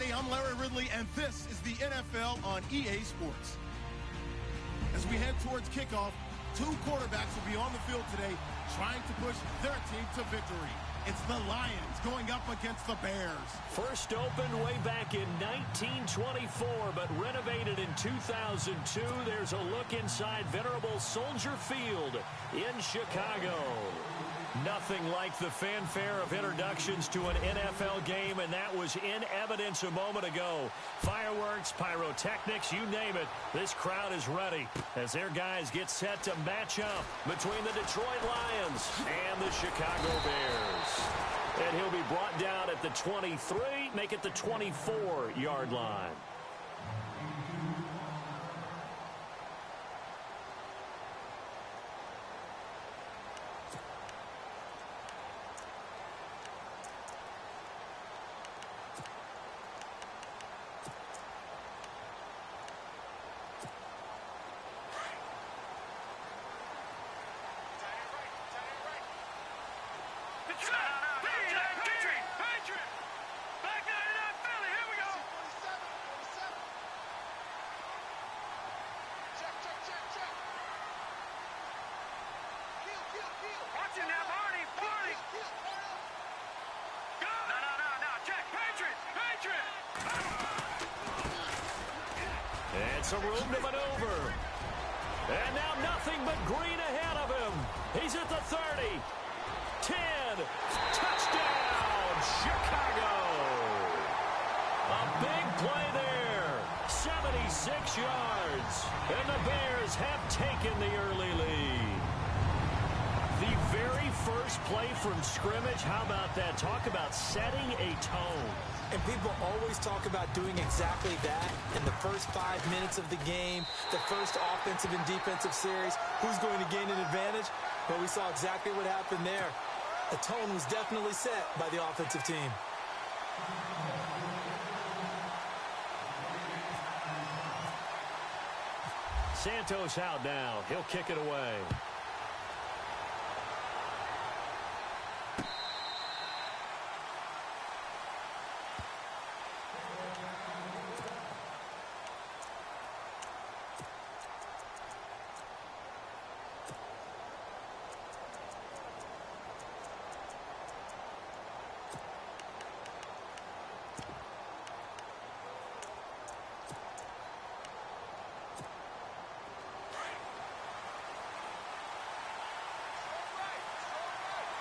everybody. I'm Larry Ridley, and this is the NFL on EA Sports. As we head towards kickoff, two quarterbacks will be on the field today trying to push their team to victory. It's the Lions going up against the Bears. First opened way back in 1924, but renovated in 2002. There's a look inside venerable Soldier Field in Chicago. Nothing like the fanfare of introductions to an NFL game, and that was in evidence a moment ago. Fireworks, pyrotechnics, you name it. This crowd is ready as their guys get set to match up between the Detroit Lions and the Chicago Bears. And he'll be brought down at the 23, make it the 24-yard line. And some room to maneuver. And now nothing but green ahead of him. He's at the 30. 10. Touchdown, Chicago. A big play there. 76 yards. And the Bears have taken the early lead. The very first play from scrimmage, how about that? Talk about setting a tone. And people always talk about doing exactly that in the first 5 minutes of the game, the first offensive and defensive series. Who's going to gain an advantage? Well, we saw exactly what happened there. The tone was definitely set by the offensive team. Santos out now. He'll kick it away.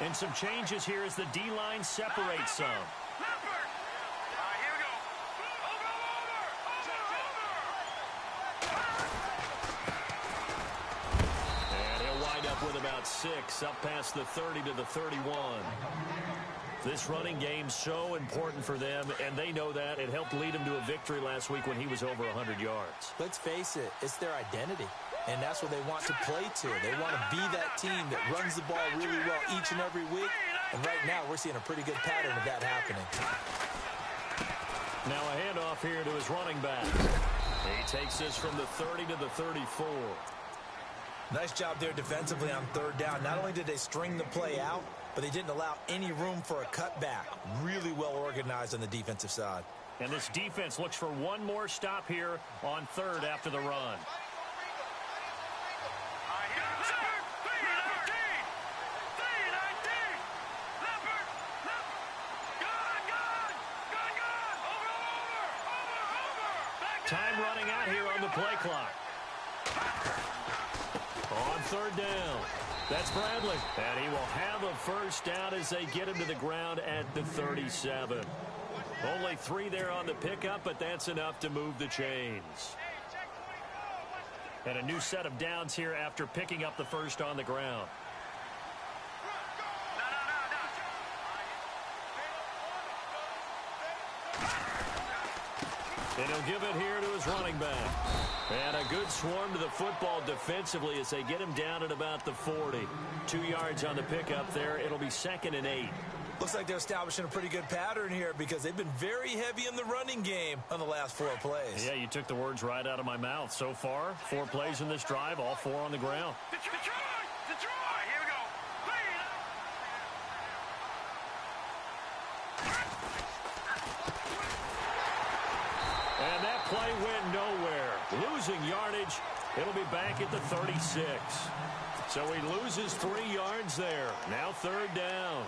And some changes here as the D-line separates some. And he'll wind up with about 6, up past the 30 to the 31. This running game so important for them, and they know that. It helped lead them to a victory last week when he was over 100 yards. Let's face it, it's their identity. And that's what they want to play to. They want to be that team that runs the ball really well each and every week. And right now, we're seeing a pretty good pattern of that happening. Now a handoff here to his running back. He takes this from the 30 to the 34. Nice job there defensively on third down. Not only did they string the play out, but they didn't allow any room for a cutback. Really well organized on the defensive side. And this defense looks for one more stop here on third after the run. Time running out here on the play clock. On third down. That's Bradley. And he will have a first down as they get him to the ground at the 37. Only 3 there on the pickup, but that's enough to move the chains. And a new set of downs here after picking up the first on the ground. And he'll give it here to his running back. And a good swarm to the football defensively as they get him down at about the 40. 2 yards on the pickup there. It'll be 2nd and 8. Looks like they're establishing a pretty good pattern here because they've been very heavy in the running game on the last 4 plays. Yeah, you took the words right out of my mouth. So far, 4 plays in this drive, all 4 on the ground. Detroit! Here we go. play went nowhere. Losing yardage. It'll be back at the 36. So he loses 3 yards there. Now 3rd down.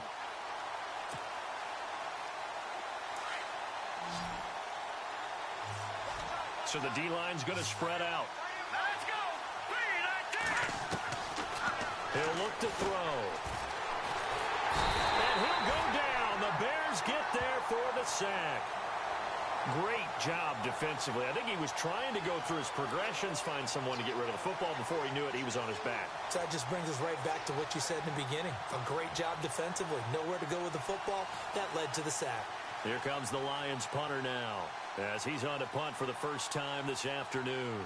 So the D-line's going to spread out. Let's go. He'll look to throw. And he'll go down. The Bears get there for the sack. Great job defensively. I think he was trying to go through his progressions, find someone to get rid of the football. Before he knew it, he was on his back. So that just brings us right back to what you said in the beginning. A great job defensively. Nowhere to go with the football. That led to the sack. Here comes the Lions punter now, as he's on to punt for the first time this afternoon.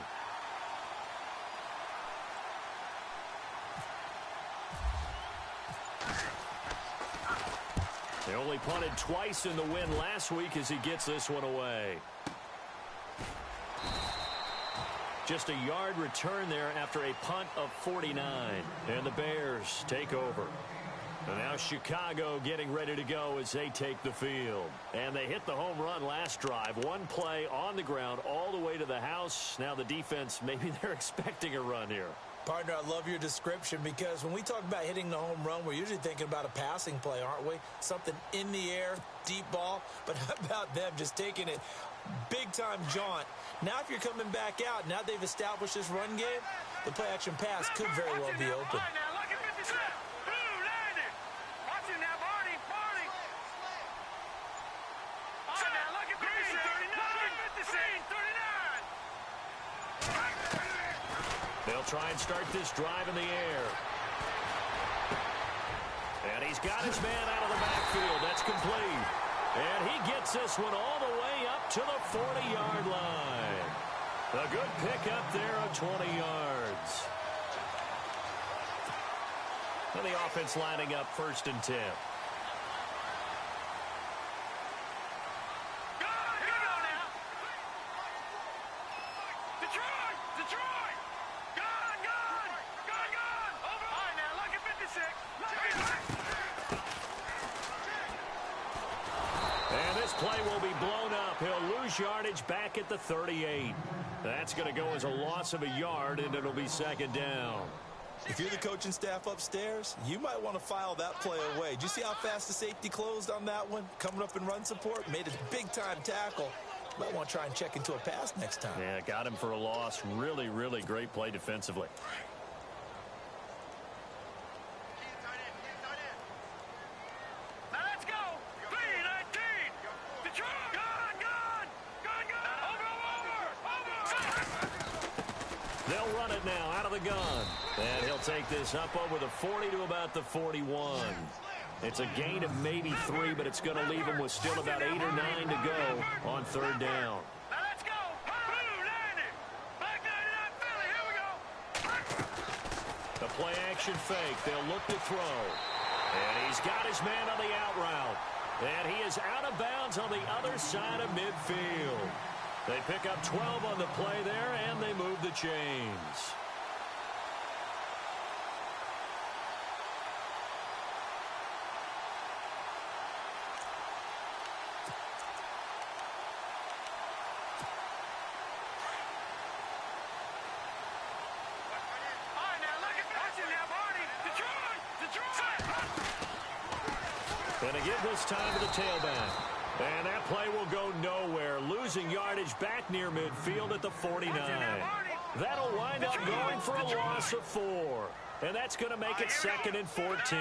They only punted twice in the win last week as he gets this one away. Just a yard return there after a punt of 49. And the Bears take over. And now Chicago getting ready to go as they take the field. And they hit the home run last drive. One play on the ground all the way to the house. Now the defense, maybe they're expecting a run here. Partner, I love your description because when we talk about hitting the home run, we're usually thinking about a passing play, aren't we? Something in the air, deep ball. But how about them just taking it big-time jaunt? Now if you're coming back out, now they've established this run game, the play-action pass could very well be open. They'll try and start this drive in the air. And he's got his man out of the backfield. That's complete. And he gets this one all the way up to the 40-yard line. A good pickup there of 20 yards. And the offense lining up 1st and 10. Play will be blown up. He'll lose yardage back at the 38. That's going to go as a loss of a yard, and it'll be 2nd down. If you're the coaching staff upstairs, you might want to file that play away. Did you see how fast the safety closed on that one? Coming up in run support, made a big-time tackle. Might want to try and check into a pass next time. Yeah, got him for a loss. Really, really great play defensively. They'll run it now out of the gun. And he'll take this up over the 40 to about the 41. It's a gain of maybe 3, but it's going to leave him with still about 8 or 9 to go on 3rd down. Let's go. Back 99 Philly. Here we go. The play action fake. They'll look to throw. And he's got his man on the out route. And he is out of bounds on the other side of midfield. They pick up 12 on the play there, and they move the chains. And they give this time to the tailback. And that play will go nowhere. Losing yardage back near midfield at the 49. That'll wind up going for a loss of 4. And that's going to make it 2nd and 14.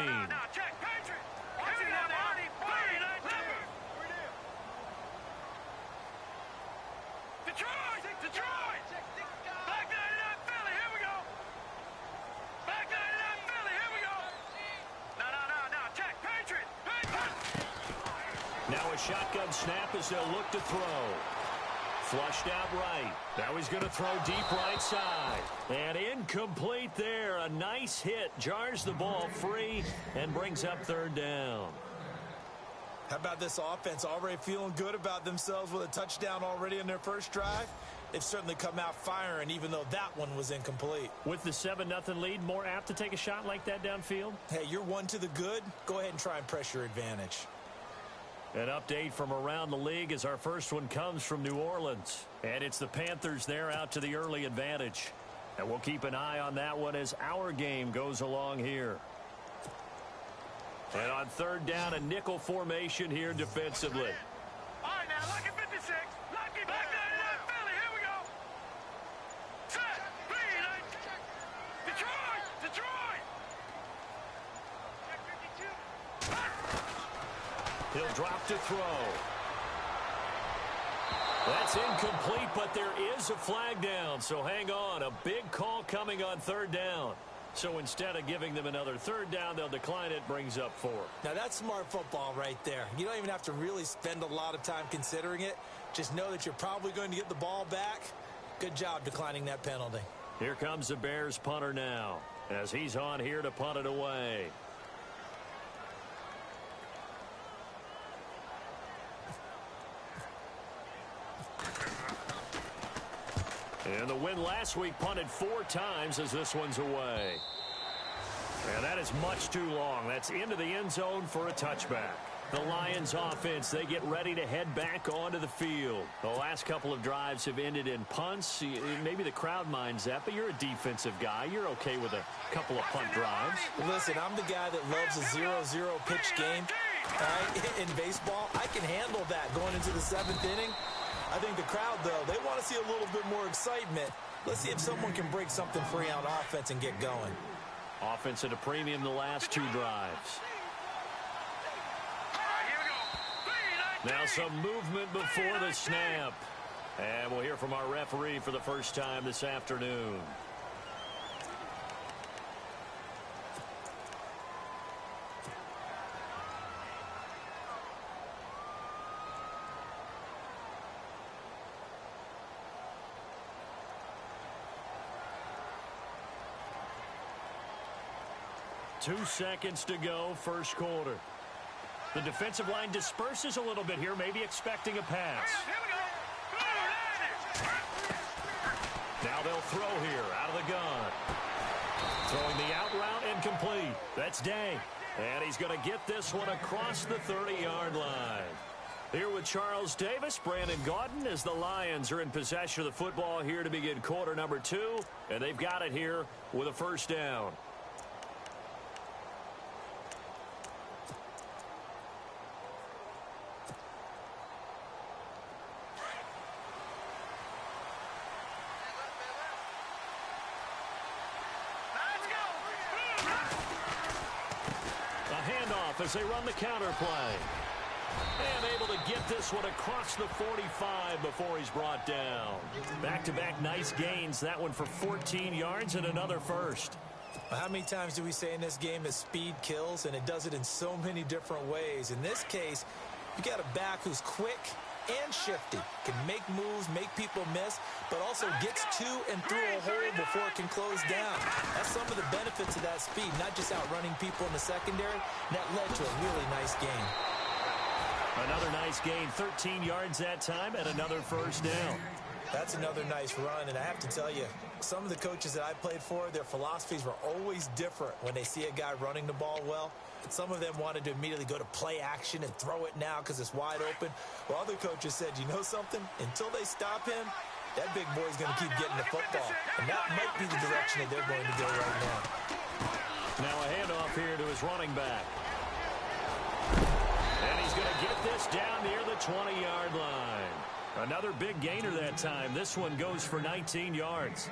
Now a shotgun snap as they'll look to throw. Flushed out right. Now he's going to throw deep right side. And incomplete there. A nice hit. Jars the ball free and brings up 3rd down. How about this offense already feeling good about themselves with a touchdown already in their first drive? They've certainly come out firing, even though that one was incomplete. With the 7-0 lead, more apt to take a shot like that downfield? Hey, you're one to the good. Go ahead and try and press your advantage. An update from around the league as our first one comes from New Orleans. And it's the Panthers there out to the early advantage. And we'll keep an eye on that one as our game goes along here. And on third down, a nickel formation here defensively. All right, now, lucky 56. Lucky back there, Philly. Here we go. Set. Read. Detroit. Detroit. He'll drop to throw. That's incomplete, but there is a flag down. So hang on. A big call coming on third down. So instead of giving them another third down, they'll decline it, brings up 4. Now, that's smart football right there. You don't even have to really spend a lot of time considering it. Just know that you're probably going to get the ball back. Good job declining that penalty. Here comes the Bears punter now as he's on here to punt it away. And the win last week punted 4 times as this one's away. And that is much too long. That's into the end zone for a touchback. The Lions offense, they get ready to head back onto the field. The last couple of drives have ended in punts. Maybe the crowd minds that, but you're a defensive guy. You're okay with a couple of punt drives. Listen, I'm the guy that loves a 0-0 pitch game. In baseball, I can handle that going into the 7th inning. I think the crowd, though, they want to see a little bit more excitement. Let's see if someone can break something free on offense and get going. Offense at a premium the last 2 drives. Now some movement before the snap. And we'll hear from our referee for the first time this afternoon. Two seconds to go, first quarter. The defensive line disperses a little bit here, maybe expecting a pass. Now they'll throw here out of the gun. Throwing the out route incomplete. That's Day. And he's going to get this one across the 30-yard line. Here with Charles Davis, Brandon Gaudin, as the Lions are in possession of the football here to begin quarter number 2. And they've got it here with a first down. As they run the counter play. And able to get this one across the 45 before he's brought down. Back-to-back nice gains. That one for 14 yards and another first. How many times do we say in this game that speed kills, and it does it in so many different ways? In this case, you got a back who's quick and shifty, can make moves, make people miss, but also gets to and through a hole before it can close down. That's some of the benefits of that speed, not just outrunning people in the secondary. That led to a really nice game. Another nice gain, 13 yards that time, and another first down. That's another nice run, and I have to tell you, some of the coaches that I played for, their philosophies were always different when they see a guy running the ball well. Some of them wanted to immediately go to play action and throw it now because it's wide open. While other coaches said, you know something? Until they stop him, that big boy's going to keep getting the football. And that might be the direction that they're going to go right now. Now a handoff here to his running back. And he's going to get this down near the 20-yard line. Another big gainer that time. This one goes for 19 yards.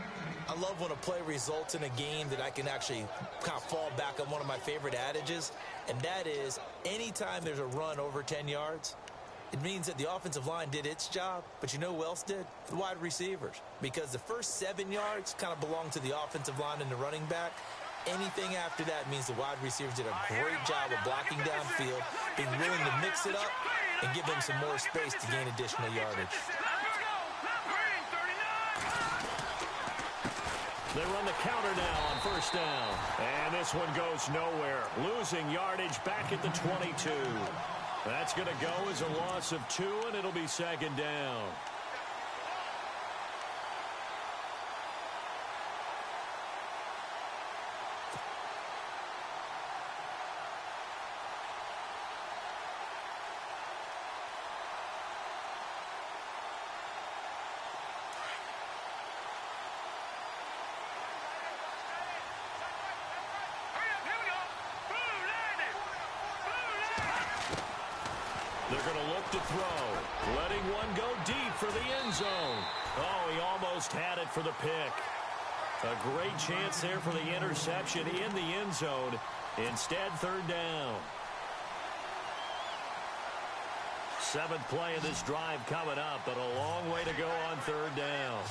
I love when a play results in a game that I can actually kind of fall back on one of my favorite adages, and that is anytime there's a run over 10 yards, it means that the offensive line did its job, but you know who else did? The wide receivers. Because the first 7 yards kind of belong to the offensive line and the running back. Anything after that means the wide receivers did a great job of blocking downfield, being willing to mix it up, and give them some more space to gain additional yardage. They run the counter now on first down. And this one goes nowhere. Losing yardage back at the 22. That's going to go as a loss of 2, and it'll be second down. They're going to look to throw. Letting one go deep for the end zone. Oh, he almost had it for the pick. A great chance there for the interception in the end zone. Instead, third down. 7th play of this drive coming up, but a long way to go on third down.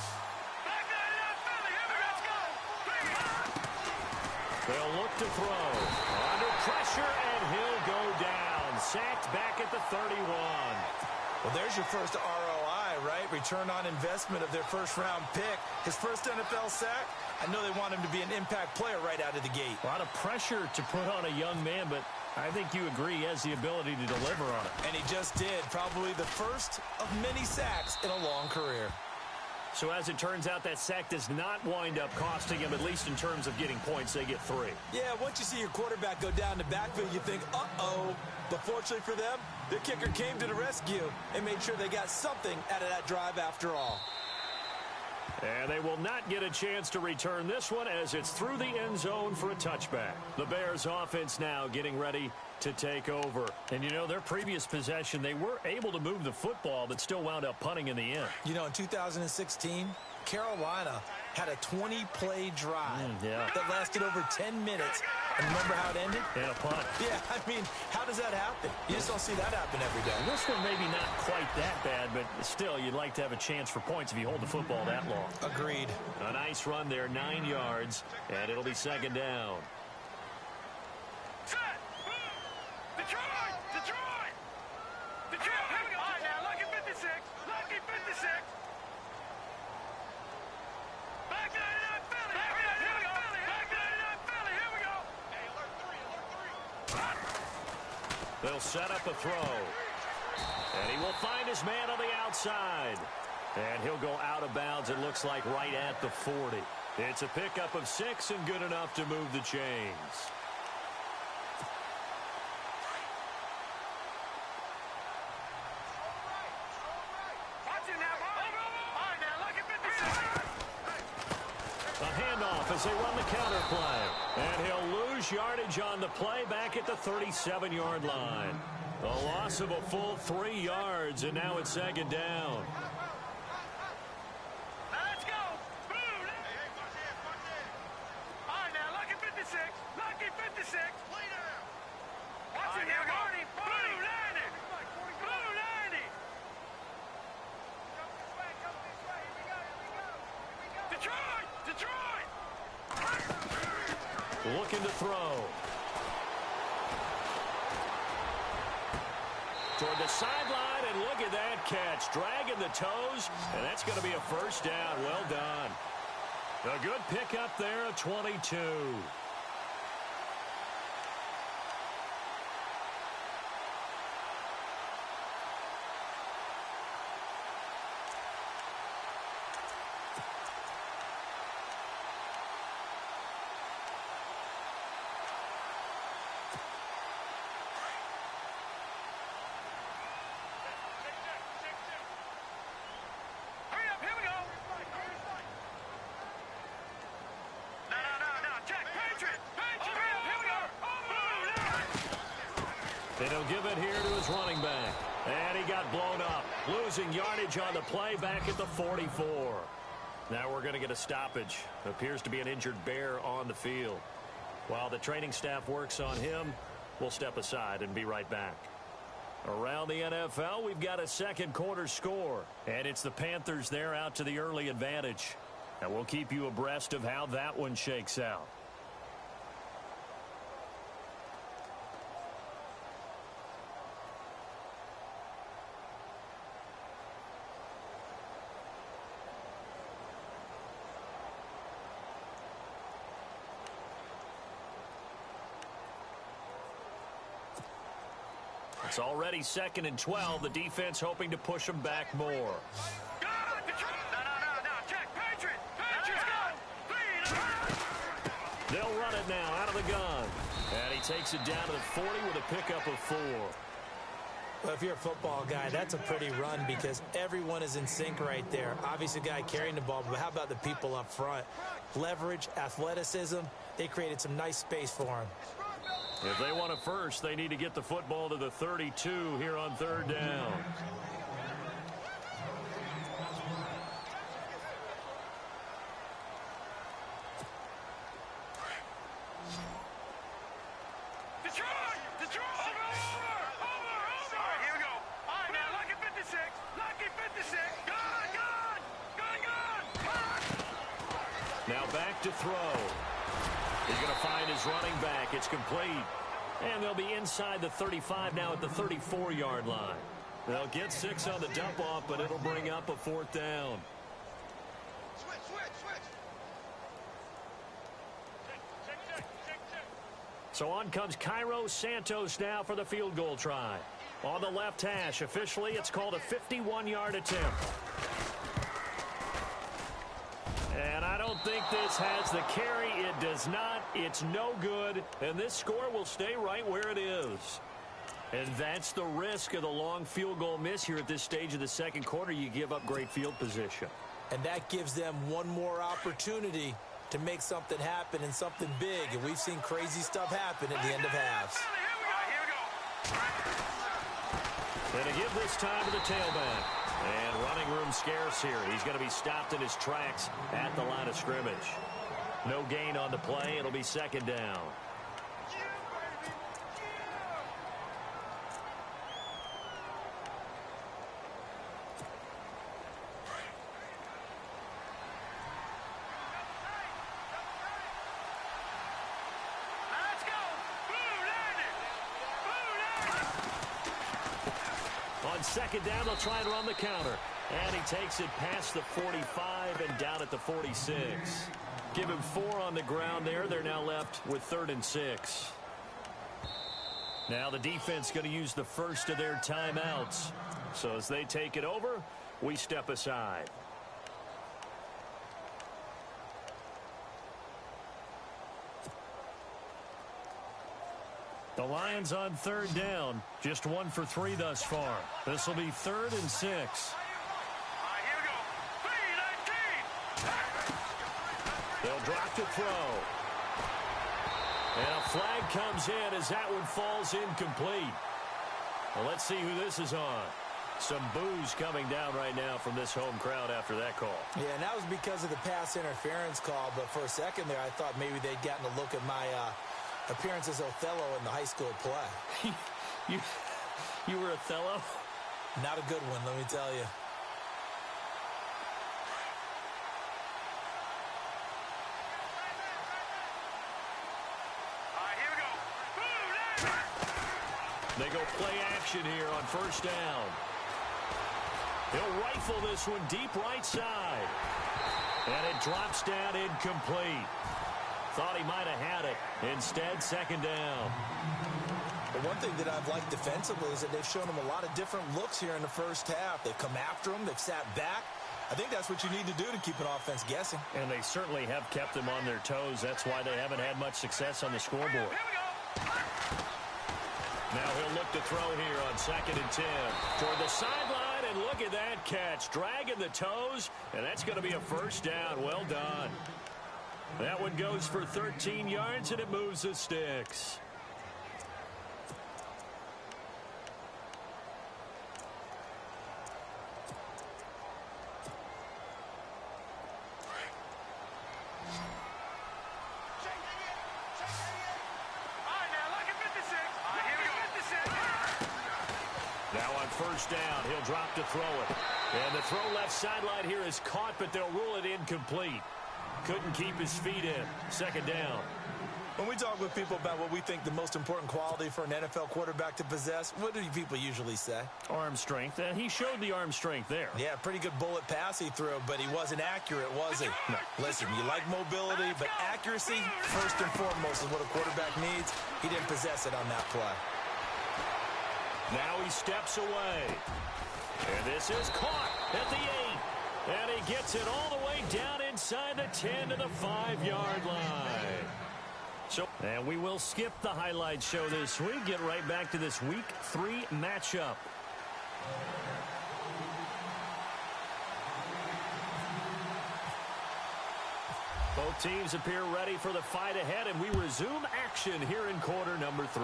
They'll look to throw. Under pressure, and he'll go down. Sacked back at the 31. Well, there's your first ROI, right? Return on investment of their first-round pick. His first NFL sack. I know they want him to be an impact player right out of the gate. A lot of pressure to put on a young man, but I think you agree he has the ability to deliver on it. And he just did. Probably the first of many sacks in a long career. So as it turns out, that sack does not wind up costing him, at least in terms of getting points. They get 3. Yeah, once you see your quarterback go down the backfield, you think, uh-oh. But fortunately for them, the kicker came to the rescue and made sure they got something out of that drive after all. And they will not get a chance to return this one as it's through the end zone for a touchback. The Bears offense now getting ready to take over. And, you know, their previous possession, they were able to move the football but still wound up punting in the end. You know, in 2016, Carolina had a 20-play drive that lasted over 10 minutes. And remember how it ended? And a punt. Yeah, I mean, how does that happen? You just don't see that happen every day. This one maybe not quite that bad, but still, you'd like to have a chance for points if you hold the football that long. Agreed. A nice run there, 9 yards, and it'll be second down. Set! Detroit! Detroit! Detroit! Here we go! All right, now, lucky 56. Lucky 56. Back 99 Philly! Back 99 Philly! Back 99 Philly! Here we go! Hey, alert 3, alert 3. They'll set up a throw. And he will find his man on the outside. And he'll go out of bounds, it looks like, right at the 40. It's a pickup of 6 and good enough to move the chains. As they run the counter play. And he'll lose yardage on the play back at the 37-yard line. A loss of a full 3 yards, and now it's second down. Now let's go. Boom. All right, now, lucky 56. Lucky 56. Watch it now, Marty. Blue 90. Blue 90. Detroit. Detroit. Looking to throw. Toward the sideline, and look at that catch. Dragging the toes, and that's going to be a first down. Well done. A good pickup there of 22. And he'll give it here to his running back. And he got blown up. Losing yardage on the play back at the 44. Now we're going to get a stoppage. Appears to be an injured Bear on the field. While the training staff works on him, we'll step aside and be right back. Around the NFL, we've got a second quarter score. And it's the Panthers there out to the early advantage. And we'll keep you abreast of how that one shakes out. It's already 2nd and 12. The defense hoping to push them back more. No, check, Patriot. They'll run it now out of the gun. And he takes it down to the 40 with a pickup of 4. Well, if you're a football guy, that's a pretty run because everyone is in sync right there. Obviously, the guy carrying the ball, but how about the people up front? Leverage, athleticism, they created some nice space for him. If they want a first, they need to get the football to the 32 here on third down. Now back to throw. He's going to find his running back. It's complete. And they'll be inside the 35 now at the 34-yard line. They'll get 6 on the dump-off, but it'll bring up a 4th down. So on comes Cairo Santos now for the field goal try. On the left hash, officially it's called a 51-yard attempt. And I don't think this has the carry. It does not. It's no good. And this score will stay right where it is. And that's the risk of the long field goal miss here at this stage of the second quarter. You give up great field position. And that gives them one more opportunity to make something happen and something big. And we've seen crazy stuff happen at the end of halves. And to give this time to the tailback. And running room scarce here. He's going to be stopped in his tracks at the line of scrimmage. No gain on the play. It'll be 2nd down. On 2nd down, they'll try and run the counter. And he takes it past the 45 and down at the 46. Give him 4 on the ground there. They're now left with 3rd and 6. Now the defense going to use the first of their timeouts. So as they take it over, we step aside. The Lions on 3rd down. Just 1 for 3 thus far. This will be 3rd and 6. Here we go. 3-19. They'll drop to throw. And a flag comes in as that one falls incomplete. Well, let's see who this is on. Some boos coming down right now from this home crowd after that call. Yeah, and that was because of the pass interference call. But for a second there, I thought maybe they'd gotten a look at my appearance as Othello in the high school play. You were Othello? Not a good one, let me tell you. Here we go. They go play action here on 1st down. He'll rifle this one deep right side. And it drops down incomplete. Thought he might have had it. Instead, 2nd down. But one thing that I've liked defensively is that they've shown him a lot of different looks here in the first half. They've come after him. They've sat back. I think that's what you need to do to keep an offense guessing. And they certainly have kept them on their toes. That's why they haven't had much success on the scoreboard. Now he'll look to throw here on 2nd and 10. Toward the sideline, and look at that catch. Dragging the toes, and that's going to be a 1st down. Well done. That one goes for 13 yards, and it moves the sticks. Now on 1st down, he'll drop to throw it. And the throw left sideline here is caught, but they'll rule it incomplete. Couldn't keep his feet in. 2nd down. When we talk with people about what we think the most important quality for an NFL quarterback to possess, what do people usually say? Arm strength. He showed the arm strength there. Yeah, pretty good bullet pass he threw, but he wasn't accurate, was he? No. Listen, you like mobility, but accuracy, first and foremost, is what a quarterback needs. He didn't possess it on that play. Now he steps away. And this is caught at the 8. And he gets it all the way down inside the 10 to the 5-yard line. So, and we will skip the highlight show this week. Get right back to this Week 3 matchup. Both teams appear ready for the fight ahead, and we resume action. action here in quarter number 3.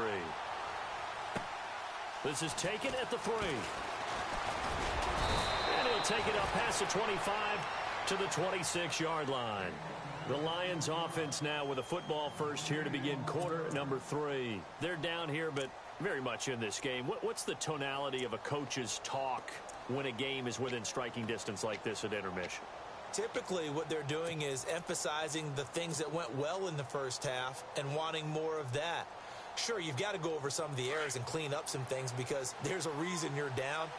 This is taken at the 3. And he'll take it up past the 25 to the 26-yard line. The Lions offense now with a football first here to begin quarter number 3. They're down here, but very much in this game. What's the tonality of a coach's talk when a game is within striking distance like this at intermission? Typically, what they're doing is emphasizing the things that went well in the first half and wanting more of that. Sure, you've got to go over some of the errors and clean up some things because there's a reason you're down.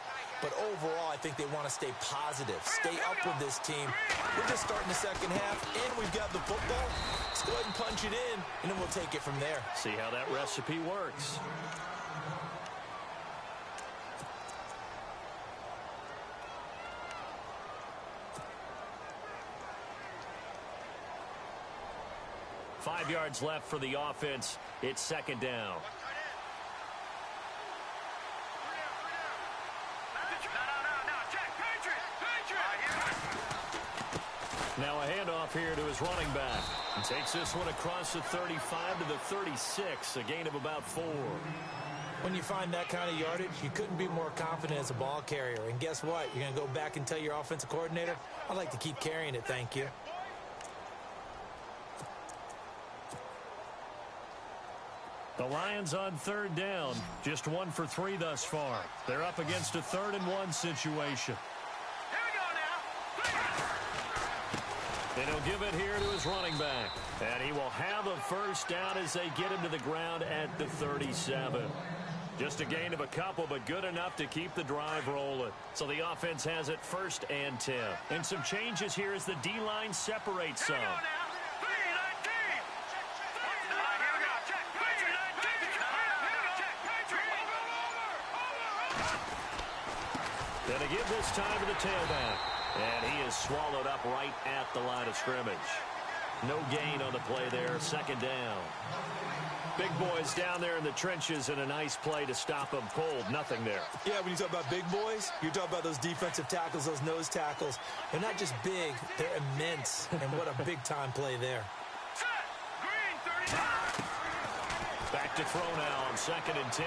But overall, I think they want to stay positive, stay up with this team. We're just starting the second half, and we've got the football. Let's go ahead and punch it in, and then we'll take it from there. See how that recipe works. Five yards left for the offense. It's second down. Now a handoff here to his running back. And takes this one across the 35 to the 36, a gain of about 4. When you find that kind of yardage, you couldn't be more confident as a ball carrier. And guess what? You're going to go back and tell your offensive coordinator, I'd like to keep carrying it, thank you. The Lions on third down, just 1 for 3 thus far. They're up against a 3rd and 1 situation. Here we go now. And he'll give it here to his running back. And he will have a first down as they get him to the ground at the 37. Just a gain of a couple, but good enough to keep the drive rolling. So the offense has it 1st and 10. And some changes here as the D-line separates some. Gonna give this time to the tailback. And he is swallowed up right at the line of scrimmage. No gain on the play there. Second down. Big boys down there in the trenches and a nice play to stop them cold. Nothing there. Yeah, when you talk about big boys, you're talking about those defensive tackles, those nose tackles. They're not just big, they're immense. And what a big-time play there. Back to throw now on 2nd and 10.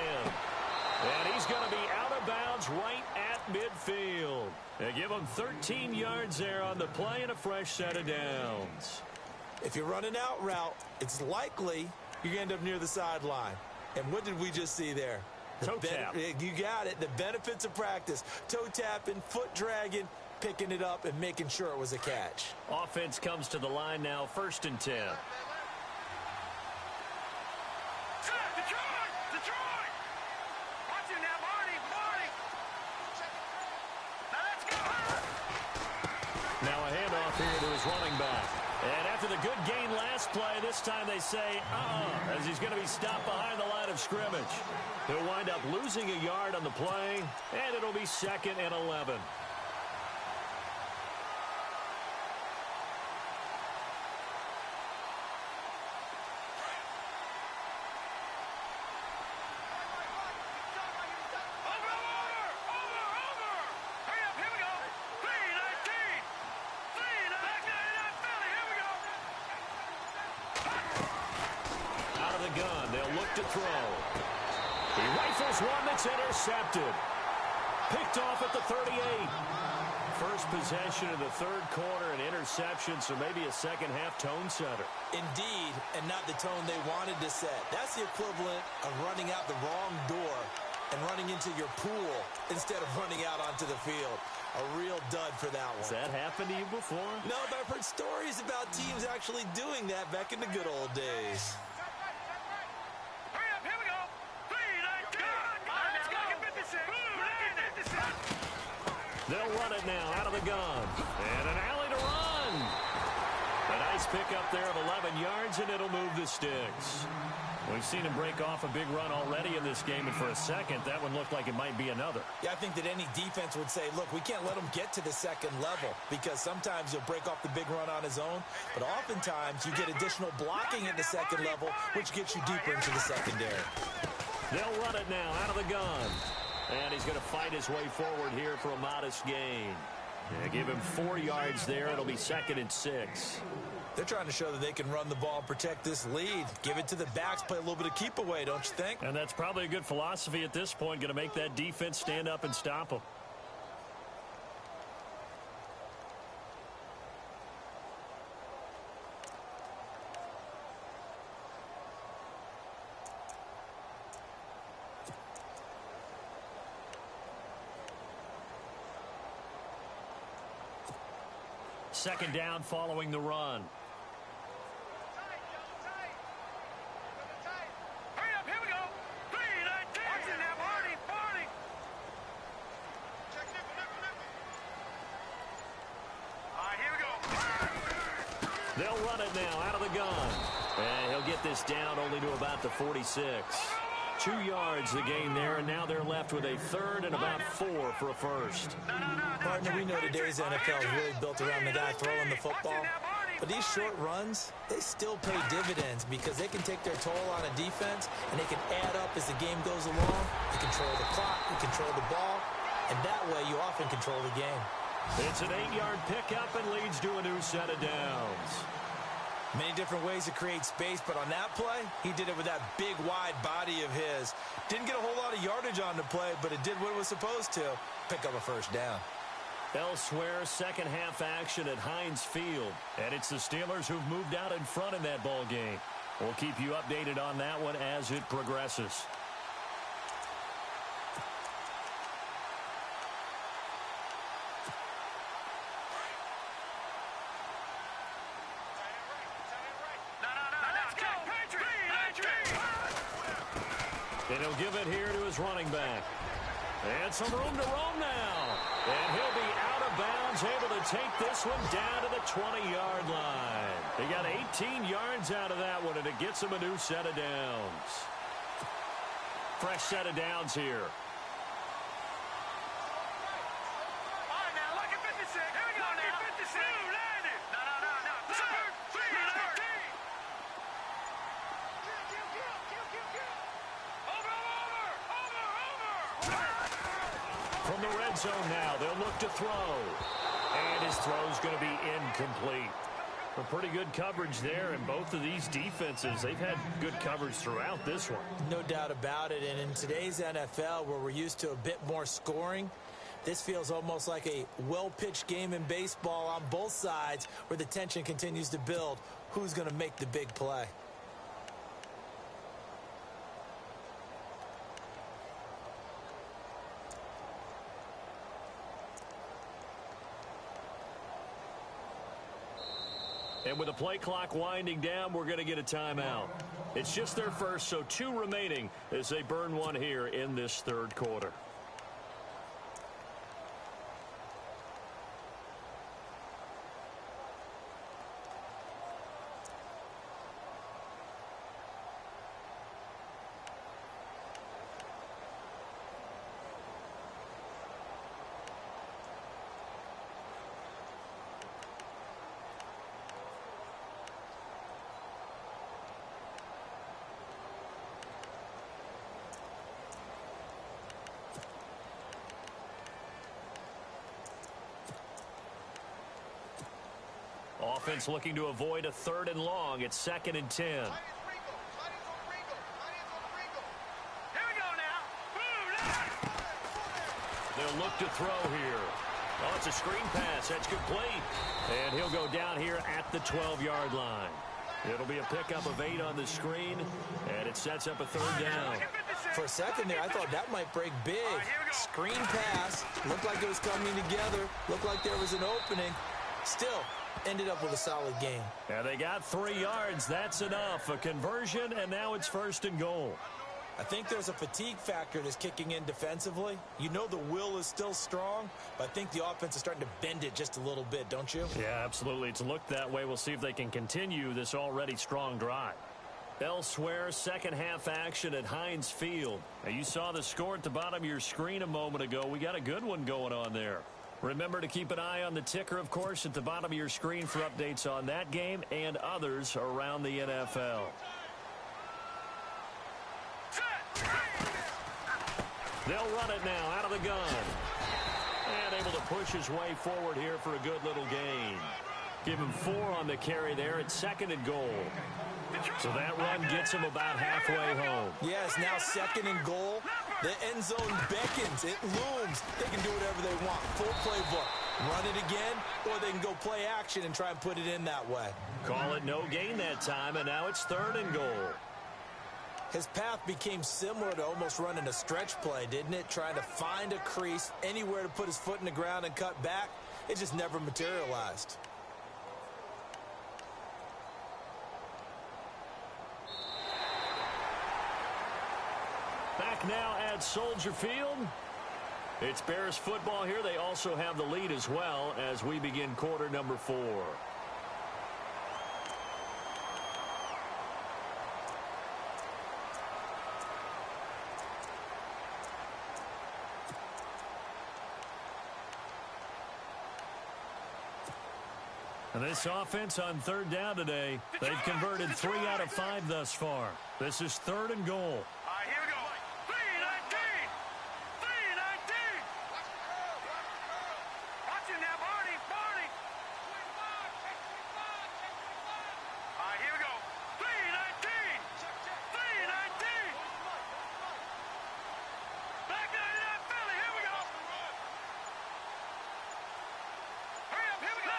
And he's going to be out of bounds right at midfield. They give him 13 yards there on the play and a fresh set of downs. If you're running out route, it's likely you're going to end up near the sideline. And what did we just see there? Toe tap. You got it. The benefits of practice. Toe tapping, foot dragging, picking it up, and making sure it was a catch. Offense comes to the line now, 1st and 10. Now a handoff here to his running back. And after the good gain last play, this time they say, as he's going to be stopped behind the line of scrimmage. He'll wind up losing a yard on the play, and it'll be 2nd and 11. Gun. They'll look to throw. He rifles one that's intercepted. Picked off at the 38. First possession of the 3rd quarter, an interception, so maybe a second-half tone setter. Indeed, and not the tone they wanted to set. That's the equivalent of running out the wrong door and running into your pool instead of running out onto the field. A real dud for that one. Has that happened to you before? No, but I've heard stories about teams actually doing that back in the good old days. They'll run it now out of the gun. And an alley to run. A nice pickup there of 11 yards, and it'll move the sticks. We've seen him break off a big run already in this game, and for a second, that one looked like it might be another. Yeah, I think that any defense would say, look, we can't let him get to the 2nd level because sometimes he'll break off the big run on his own, but oftentimes you get additional blocking at the 2nd level, which gets you deeper into the secondary. They'll run it now out of the gun. And he's going to fight his way forward here for a modest gain. Yeah, give him 4 yards there. It'll be 2nd and 6. They're trying to show that they can run the ball and protect this lead. Give it to the backs, play a little bit of keep away, don't you think? And that's probably a good philosophy at this point, going to make that defense stand up and stop them. Second down following the run. Hurry up, here we go. 3-19. Watch it now, Barney. All right, here we go. They'll run it now out of the gun. And he'll get this down only to about the 46. 2 yards the gain there, and now they're left with a third and about 4 for a first. Partner, we know today's NFL is really built around the guy throwing the football. But these short runs, they still pay dividends because they can take their toll on a defense, and they can add up as the game goes along. You control the clock, you control the ball, and that way you often control the game. It's an 8-yard pickup and leads to a new set of downs. Many different ways to create space, but on that play, he did it with that big, wide body of his. Didn't get a whole lot of yardage on the play, but it did what it was supposed to. Pick up a first down. Elsewhere, second half action at Heinz Field. And it's the Steelers who've moved out in front in that ball game. We'll keep you updated on that one as it progresses. And he'll give it here to his running back. And some room to roam now. And he'll be out of bounds, able to take this one down to the 20-yard line. He got 18 yards out of that one, and it gets him a new set of downs. Fresh set of downs here. All right, now, look at 56. Here we go now. 56. Blue landed. No. Third. 3-19. From the red zone now, they'll look to throw. And his throw's going to be incomplete. A pretty good coverage there, and both of these defenses, they've had good coverage throughout this one. No doubt about it, and in today's NFL, where we're used to a bit more scoring, this feels almost like a well-pitched game in baseball on both sides where the tension continues to build. Who's going to make the big play? And with the play clock winding down, we're going to get a timeout. It's just their first, so 2 remaining as they burn one here in this third quarter. Offense looking to avoid a 3rd and long. It's 2nd and 10. Here we go now. They'll look to throw here. Oh, it's a screen pass. That's complete. And he'll go down here at the 12-yard line. It'll be a pickup of 8 on the screen, and it sets up a 3rd down. For a second there, I thought that might break big. Screen pass. Looked like it was coming together. Looked like there was an opening. Still, ended up with a solid game. And they got 3 yards. That's enough. A conversion, and now it's 1st and goal. I think there's a fatigue factor that's kicking in defensively. You know the will is still strong, but I think the offense is starting to bend it just a little bit, don't you? Yeah, absolutely. It's looked that way. We'll see if they can continue this already strong drive. Elsewhere, second half action at Heinz Field. Now, you saw the score at the bottom of your screen a moment ago. We got a good one going on there. Remember to keep an eye on the ticker, of course, at the bottom of your screen for updates on that game and others around the NFL. They'll run it now out of the gun. And able to push his way forward here for a good little gain. Give him 4 on the carry there at 2nd and goal. So that run gets him about halfway home. Yes, now 2nd and goal. The end zone beckons. It looms. They can do whatever they want. Full playbook. Run it again, or they can go play action and try and put it in that way. Call it no gain that time, and now it's 3rd and goal. His path became similar to almost running a stretch play, didn't it? Trying to find a crease, anywhere to put his foot in the ground and cut back. It just never materialized. Back now at Soldier Field. It's Bears football here. They also have the lead as well as we begin quarter number 4. And this offense on 3rd down today, they've converted 3 out of 5 thus far. This is 3rd and goal. All right, here we go. 3-19. 3-19. Watch him now, Barney. Barney. All right, here we go. 3-19. 3-19. Back down to that Philly. Here we go. Hurry up. Here we go.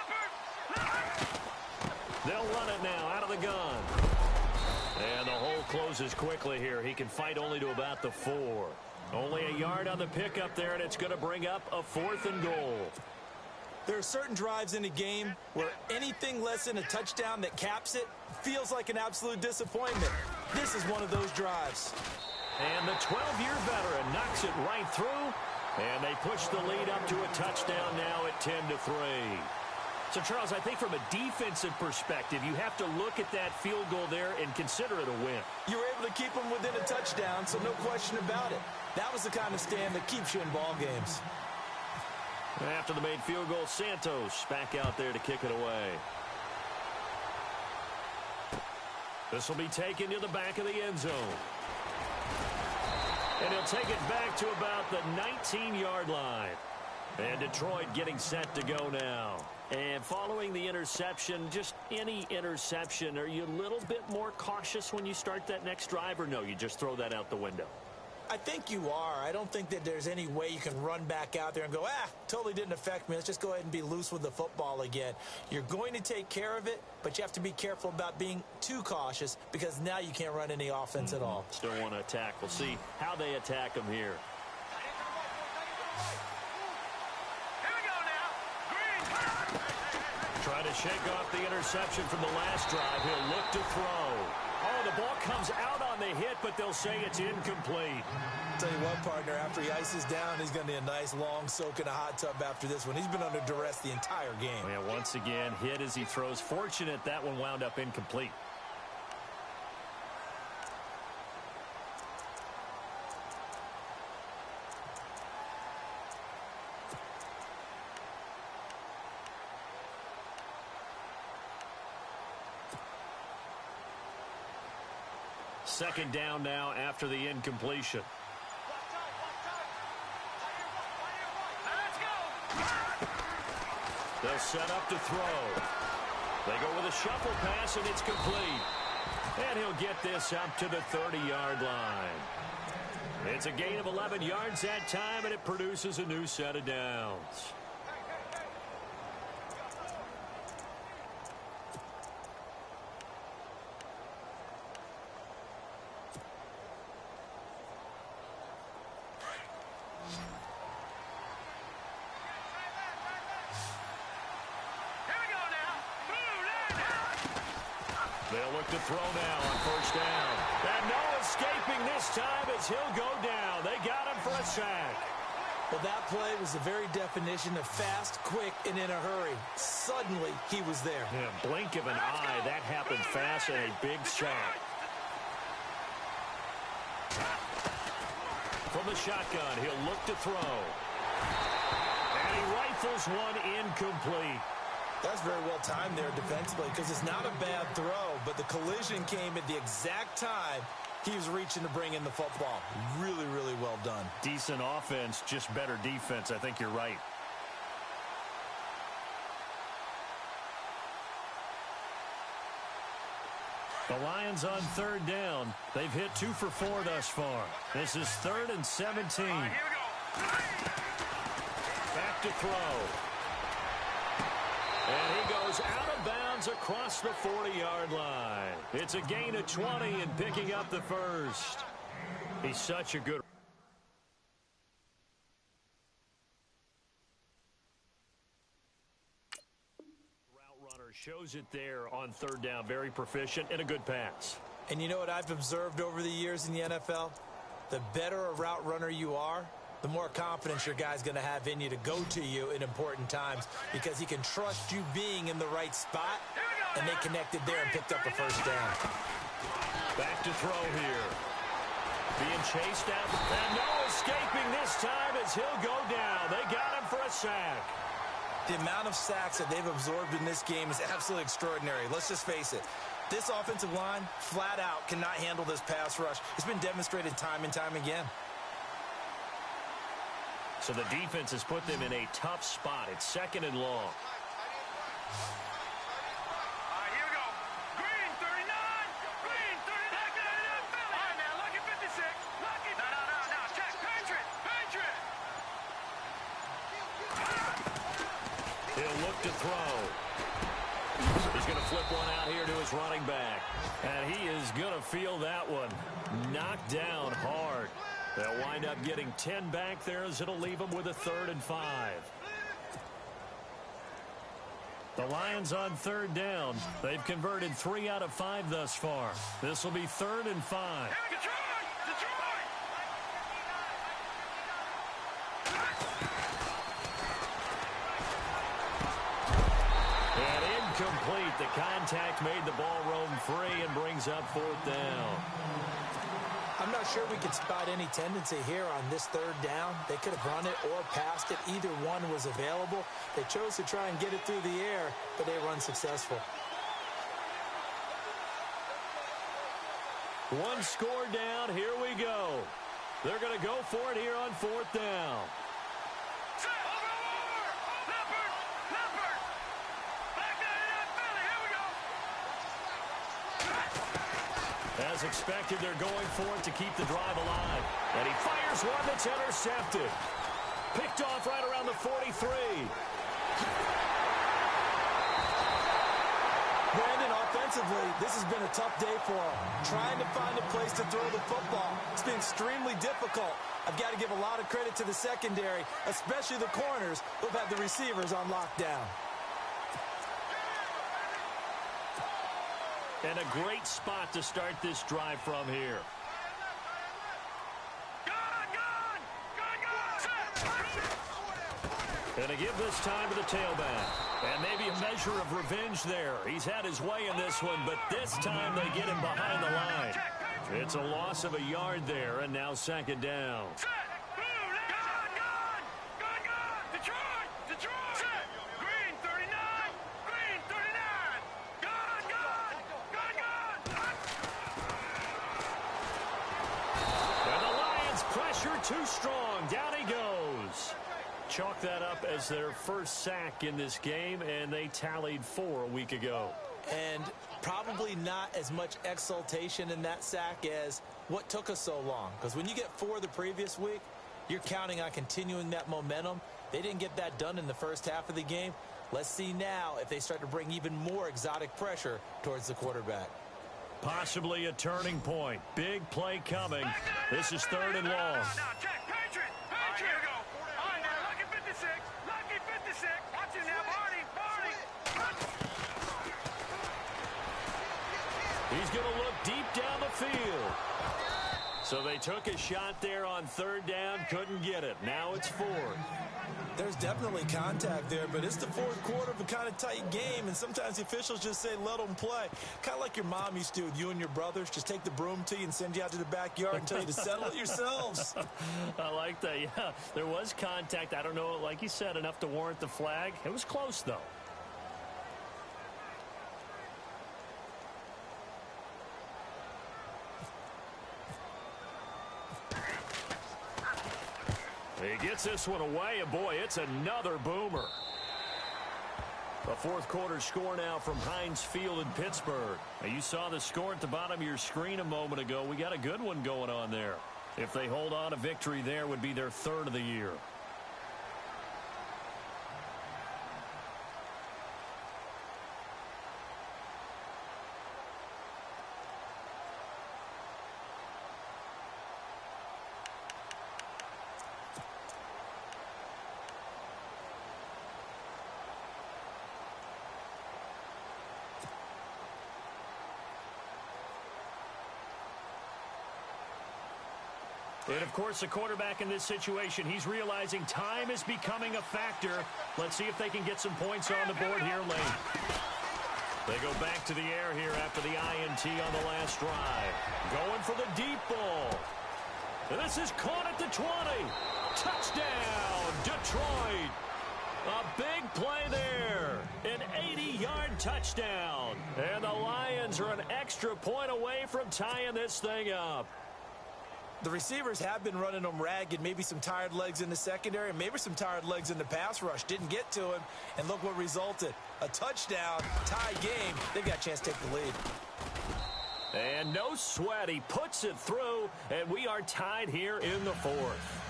They'll run it now out of the gun. And the hole closes quickly here. He can fight only to about the 4. Only a yard on the pickup there, and it's going to bring up a 4th and goal. There are certain drives in a game where anything less than a touchdown that caps it feels like an absolute disappointment. This is one of those drives. And the 12-year veteran knocks it right through, and they push the lead up to a touchdown now at 10-3. So, Charles, I think from a defensive perspective, you have to look at that field goal there and consider it a win. You were able to keep them within a touchdown, so no question about it. That was the kind of stand that keeps you in ball games. After the made field goal, Santos back out there to kick it away. This will be taken to the back of the end zone. And he'll take it back to about the 19-yard line. And Detroit getting set to go now. And following the interception, just any interception, are you a little bit more cautious when you start that next drive, or no, you just throw that out the window? I think you are. I don't think that there's any way you can run back out there and go, totally didn't affect me. Let's just go ahead and be loose with the football again. You're going to take care of it, but you have to be careful about being too cautious because now you can't run any offense at all. Still want to attack. We'll see how they attack them here. Trying to shake off the interception from the last drive. He'll look to throw. Oh, the ball comes out on the hit, but they'll say it's incomplete. Tell you what, partner, after he ices down, he's going to need a nice long soak in a hot tub after this one. He's been under duress the entire game. Yeah, once again, hit as he throws. Fortunate that one wound up incomplete. Second down now after the incompletion. They'll set up to throw. They go with a shuffle pass, and it's complete. And he'll get this up to the 30-yard line. It's a gain of 11 yards that time, and it produces a new set of downs. They'll look to throw now on first down. And no escaping this time as he'll go down. They got him for a sack. Well, that play was the very definition of fast, quick, and in a hurry. Suddenly, he was there. Yeah, blink of an eye. That happened fast and a big sack. From the shotgun, he'll look to throw. And he rifles one incomplete. That's very well timed there defensively because it's not a bad throw, but the collision came at the exact time he was reaching to bring in the football. Really, really well done. Decent offense, just better defense. I think you're right. The Lions on third down. They've hit 2 for 4 thus far. This is 3rd and 17. All right, here we go. Back to throw. And he goes out of bounds across the 40-yard line. It's a gain of 20 and picking up the first. He's such a good route runner. Shows it there on third down. Very proficient and a good pass. And you know what I've observed over the years in the NFL? The better a route runner you are, the more confidence your guy's going to have in you to go to you in important times because he can trust you being in the right spot, and they connected there and picked up a first down. Back to throw here. Being chased out, and no escaping this time as he'll go down. They got him for a sack. The amount of sacks that they've absorbed in this game is absolutely extraordinary. Let's just face it. This offensive line, flat out, cannot handle this pass rush. It's been demonstrated time and time again. So the defense has put them in a tough spot. It's 2nd and long. All right, here we go. Green, 39. Green, 39. Philly. All right, now, lucky 56. Lucky. No. Check. Patriot. He'll look to throw. He's going to flip one out here to his running back. And he is going to feel that one knocked down hard. They'll wind up getting 10 back there as it'll leave them with a 3rd and 5. The Lions on third down. They've converted 3 out of 5 thus far. This will be 3rd and 5. Detroit! And incomplete. The contact made the ball roam free and brings up 4th down. I'm not sure we could spot any tendency here on this third down. They could have run it or passed it. Either one was available. They chose to try and get it through the air, but they were unsuccessful. One score down. Here we go. They're going to go for it here on 4th down. As expected, they're going for it to keep the drive alive. And he fires one that's intercepted. Picked off right around the 43. Brandon, offensively, this has been a tough day for him. Trying to find a place to throw the football. It's been extremely difficult. I've got to give a lot of credit to the secondary, especially the corners who've had the receivers on lockdown. And a great spot to start this drive from here. And to give this time to the tailback. And maybe a measure of revenge there. He's had his way in this one, but this time they get him behind the line. It's a loss of a yard there, and now 2nd down. Too strong. Down he goes. Chalk that up as their first sack in this game, and they tallied 4 a week ago. And probably not as much exultation in that sack as what took us so long. Because when you get 4 the previous week, you're counting on continuing that momentum. They didn't get that done in the first half of the game. Let's see now if they start to bring even more exotic pressure towards the quarterback. Possibly a turning point. Big play coming. This is 3rd and long. Now, check. Patriot. Here we go. All right, now, lucky 56. Lucky 56. Watch it now, Barney. He's going to look deep down the field. So they took a shot there on 3rd down. Couldn't get it. Now it's 4th. There's definitely contact there, but it's the 4th quarter of a kind of tight game, and sometimes the officials just say, let them play. Kind of like your mom used to with you and your brothers. Just take the broom to you and send you out to the backyard and tell you to settle it yourselves. I like that, yeah. There was contact. I don't know, like you said, enough to warrant the flag. It was close, though. He gets this one away, and boy, it's another boomer. A fourth quarter score now from Heinz Field in Pittsburgh. Now, you saw the score at the bottom of your screen a moment ago. We got a good one going on there. If they hold on, a victory there would be their third of the year. And, of course, the quarterback in this situation, he's realizing time is becoming a factor. Let's see if they can get some points on the board here late. They go back to the air here after the INT on the last drive. Going for the deep ball. And this is caught at the 20. Touchdown, Detroit. A big play there. An 80-yard touchdown. And the Lions are an extra point away from tying this thing up. The receivers have been running them ragged. Maybe some tired legs in the secondary, maybe some tired legs in the pass rush. Didn't get to him, and look what resulted. A touchdown, tie game. They've got a chance to take the lead. And no sweat. He puts it through, and we are tied here in the fourth.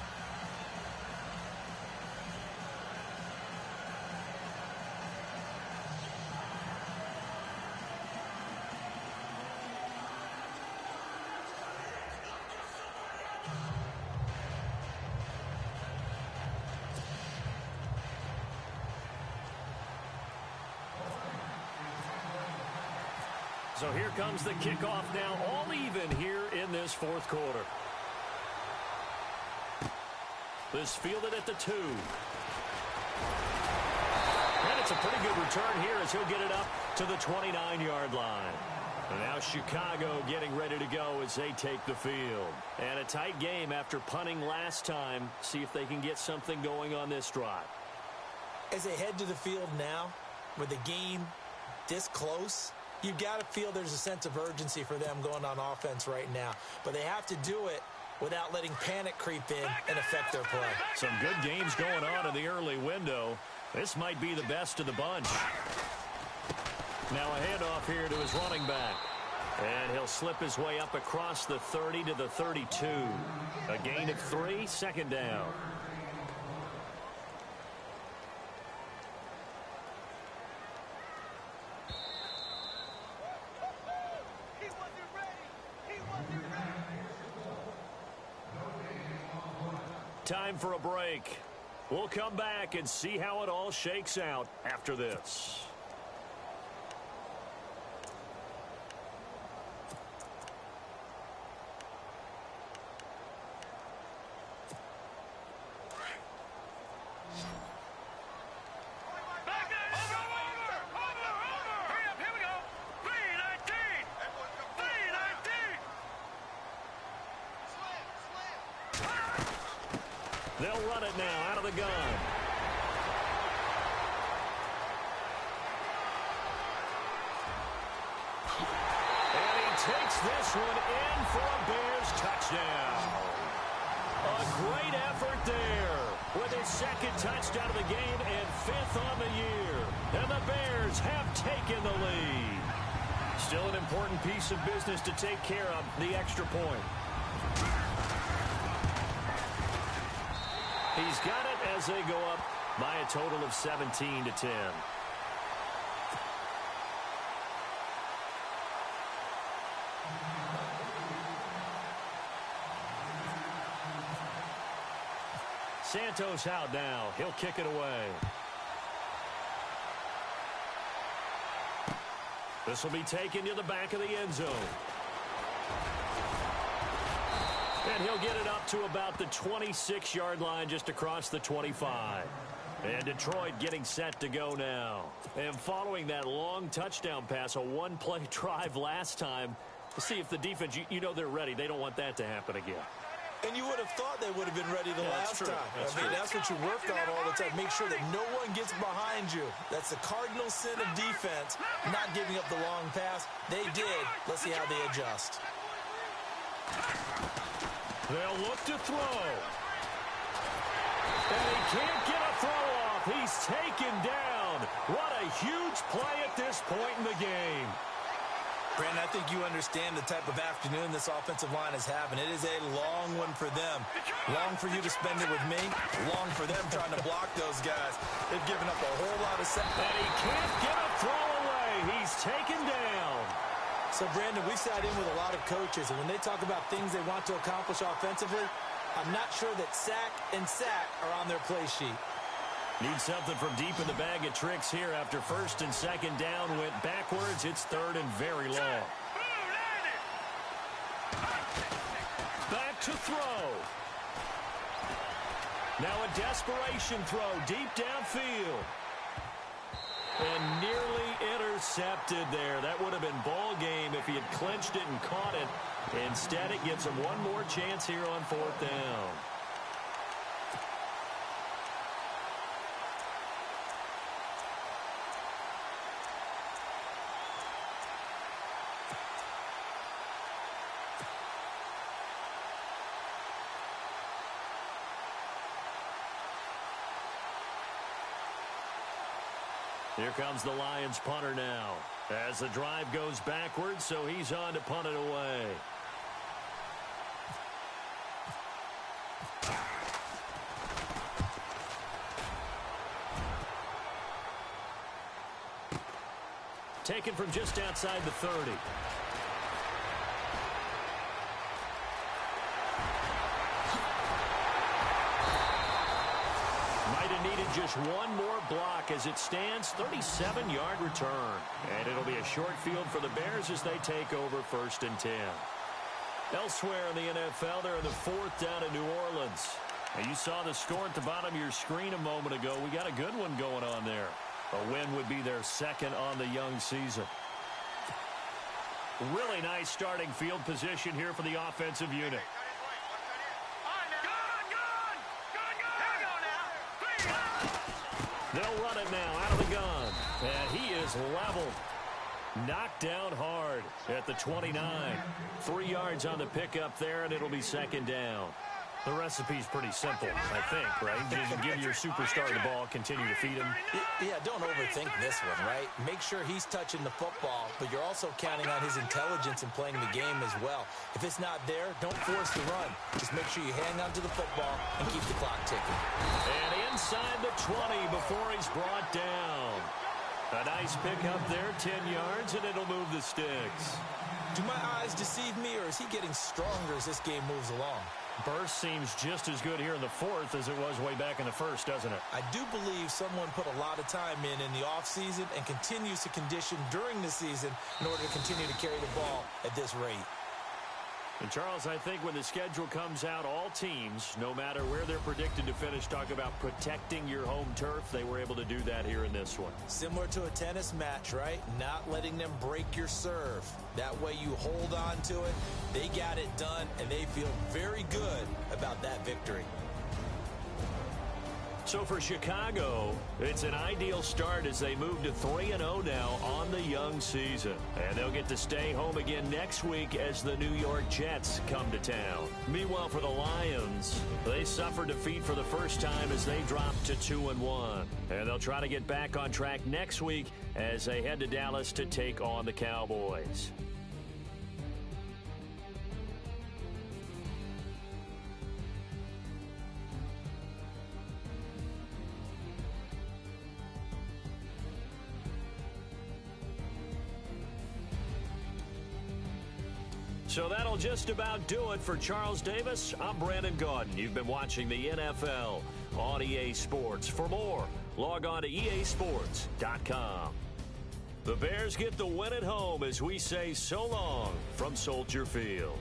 So here comes the kickoff now, all even here in this fourth quarter. This fielded at the 2. And it's a pretty good return here as he'll get it up to the 29-yard line. And now Chicago getting ready to go as they take the field. And a tight game after punting last time. See if they can get something going on this drive. As they head to the field now, with the game this close, you've got to feel there's a sense of urgency for them going on offense right now. But they have to do it without letting panic creep in and affect their play. Some good games going on in the early window. This might be the best of the bunch. Now a handoff here to his running back. And he'll slip his way up across the 30 to the 32. A gain of 3, second down. Time for a break. We'll come back and see how it all shakes out after this. They'll run it now out of the gun. And he takes this one in for a Bears touchdown. A great effort there with his second touchdown of the game and 5th on the year. And the Bears have taken the lead. Still an important piece of business to take care of, the extra point. He's got it as they go up by a total of 17 to 10. Santos out now. He'll kick it away. This will be taken to the back of the end zone. And he'll get it up to about the 26-yard line just across the 25. And Detroit getting set to go now. And following that long touchdown pass, a one-play drive last time, to see if the defense, you know they're ready. They don't want that to happen again. And you would have thought they would have been ready the last time. That's what you worked on all the time. Make sure that no one gets behind you. That's the cardinal sin of defense, not giving up the long pass. They did. Let's see how they adjust. They'll look to throw. And he can't get a throw off He's taken down. What a huge play at this point in the game. Brandon, I think you understand the type of afternoon this offensive line is having. It is a long one for them. Long for you to spend it with me. Long for them trying to block those guys. They've given up a whole lot of setbacks. And he can't get a throw away. He's taken down. So, Brandon, we sat in with a lot of coaches, and when they talk about things they want to accomplish offensively, I'm not sure that sack and sack are on their play sheet. Need something from deep in the bag of tricks here after first and second down went backwards. It's third and very long. Back to throw. Now a desperation throw deep downfield. And nearly intercepted there. That would have been ball game if he had clinched it and caught it. Instead, it gives him one more chance here on fourth down. Here comes the Lions punter now as the drive goes backwards, so he's on to punt it away. Taken from just outside the 30. Might have needed just one more block as it stands, 37-yard return. And it'll be a short field for the Bears as they take over first and 10. Elsewhere in the NFL, they're in the fourth down in New Orleans. Now, you saw the score at the bottom of your screen a moment ago. We got a good one going on there. A win would be their second on the young season. Really nice starting field position here for the offensive unit. They'll run it now out of the gun. And he is leveled. Knocked down hard at the 29. 3 yards on the pickup there, and it'll be second down. The recipe's pretty simple, I think, right? Just give your superstar the ball, continue to feed him. Yeah, don't overthink this one, right? Make sure he's touching the football, but you're also counting on his intelligence in playing the game as well. If it's not there, don't force the run. Just make sure you hang on to the football and keep the clock ticking. And inside the 20 before he's brought down. A nice pickup there, 10 yards, and it'll move the sticks. Do my eyes deceive me, or is he getting stronger as this game moves along? Burst seems just as good here in the fourth as it was way back in the first, doesn't it? I do believe someone put a lot of time in the offseason and continues to condition during the season in order to continue to carry the ball at this rate. And, Charles, I think when the schedule comes out, all teams, no matter where they're predicted to finish, talk about protecting your home turf. They were able to do that here in this one. Similar to a tennis match, right? Not letting them break your serve. That way you hold on to it. They got it done, and they feel very good about that victory. So for Chicago, it's an ideal start as they move to 3-0 now on the young season. And they'll get to stay home again next week as the New York Jets come to town. Meanwhile, for the Lions, they suffered defeat for the first time as they dropped to 2-1. And they'll try to get back on track next week as they head to Dallas to take on the Cowboys. So that'll just about do it for Charles Davis. I'm Brandon Gaudin. You've been watching the NFL on EA Sports. For more, log on to easports.com. The Bears get the win at home as we say so long from Soldier Field.